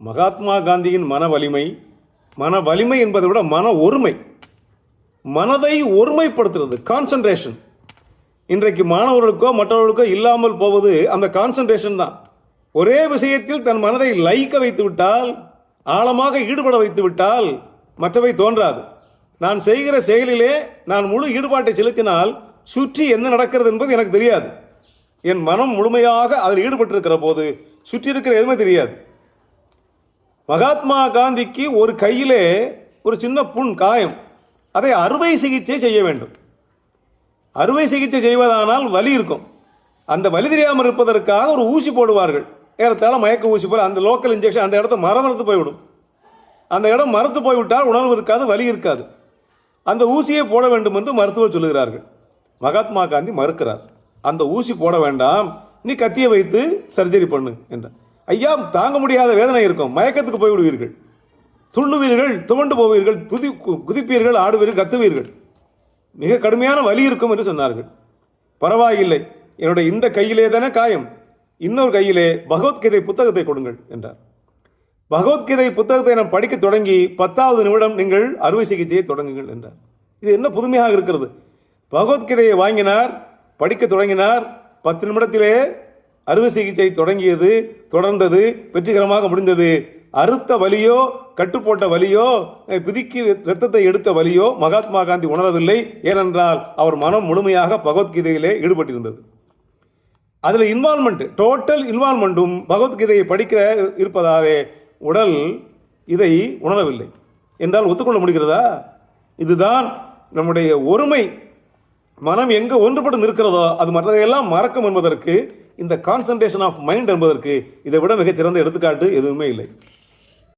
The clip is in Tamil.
மகாத்மா காந்தியின் மன வலிமை என்பதை விட மன ஒருமை, மனதை ஒருமைப்படுத்துறது, கான்சன்ட்ரேஷன். இன்றைக்கு மாணவர்களுக்கோ மற்றவர்களுக்கோ இல்லாமல் போவது அந்த கான்சன்ட்ரேஷன் தான். ஒரே விஷயத்தில் தன் மனதை லயிக்க வைத்து விட்டால், ஆழமாக ஈடுபட வைத்து விட்டால் மற்றவை தோன்றாது. நான் செய்கிற செயலிலே நான் முழு ஈடுபாட்டை செலுத்தினால் சுற்றி என்ன நடக்கிறது என்பது எனக்கு தெரியாது. என் மனம் முழுமையாக அதில் ஈடுபட்டிருக்கிற போது சுற்றி இருக்கிற எதுவுமே தெரியாது. மகாத்மா காந்திக்கு ஒரு கையிலே ஒரு சின்ன புண், காயம், அதை அறுவை சிகிச்சை செய்ய வேண்டும். அறுவை சிகிச்சை செய்வதானால் வலி இருக்கும். அந்த வலி தெரியாமல் இருப்பதற்காக ஒரு ஊசி போடுவார்கள், ஏறத்தாழ மயக்க ஊசி போல். அந்த லோக்கல் இன்ஜெக்ஷன் அந்த இடத்த மரத்து போய்விடும். அந்த இடம் மரத்து போய்விட்டால் உணர்வு இருக்காது, வலி இருக்காது. அந்த ஊசியை போட வேண்டும் என்று மருத்துவர் சொல்லுகிறார்கள். மகாத்மா காந்தி மறுக்கிறார். அந்த ஊசி போட வேண்டாம், நீ கத்தியை வைத்து சர்ஜரி பண்ணு என்றார். ஐயா, தாங்க முடியாத வேதனை இருக்கும், மயக்கத்துக்கு போய்விடுவீர்கள், துள்ளுவீர்கள், துவண்டு போவீர்கள், குதிப்பீர்கள், ஆடுவீர்கள், கத்துவீர்கள், மிக கடுமையான வலி இருக்கும் என்று சொன்னார்கள். பரவாயில்லை, என்னுடைய இந்த கையிலே தானே காயம், இன்னொரு கையிலே பகவத்கீதை புத்தகத்தை கொடுங்கள் என்றார். பகவத்கீதை புத்தகத்தை நான் படிக்க தொடங்கி 10வது நிமிடம் நீங்கள் அறுவை சிகிச்சையை தொடங்குங்கள் என்றார். இது என்ன புதுமையாக இருக்கிறது? பகவத்கீதையை வாங்கினார், படிக்க தொடங்கினார், 10 நிமிடத்திலே அறுவை சிகிச்சை தொடங்கியது, தொடர்ந்தது, வெற்றிகரமாக முடிந்தது. அறுத்த வலியோ, கட்டுப்போட்ட வலியோ, பிதுக்கி இரத்தத்தை எடுத்த வலியோ மகாத்மா காந்தி உணரவில்லை. ஏனென்றால் அவர் மனம் முழுமையாக பகவத்கீதையிலே ஈடுபட்டிருந்தது. அதில் இன்வால்மெண்ட், டோட்டல் இன்வால்மெண்ட்டும் பகவத்கீதையை படிக்கிற இருப்பதாலே உடல் இதை உணரவில்லை என்றால் ஒத்துக்கொள்ள முடிகிறதா? இதுதான் நம்முடைய ஒருமை. மனம் எங்கே ஒன்றுபட்டு நிற்கிறதோ அது மற்றதையெல்லாம் மறக்கும் என்பதற்கு, இந்த கான்சன்ட்ரேஷன் ஆஃப் மைண்ட் என்பதற்கு இதை விட மிகச்சிறந்த எடுத்துக்காட்டு எதுவுமே இல்லை.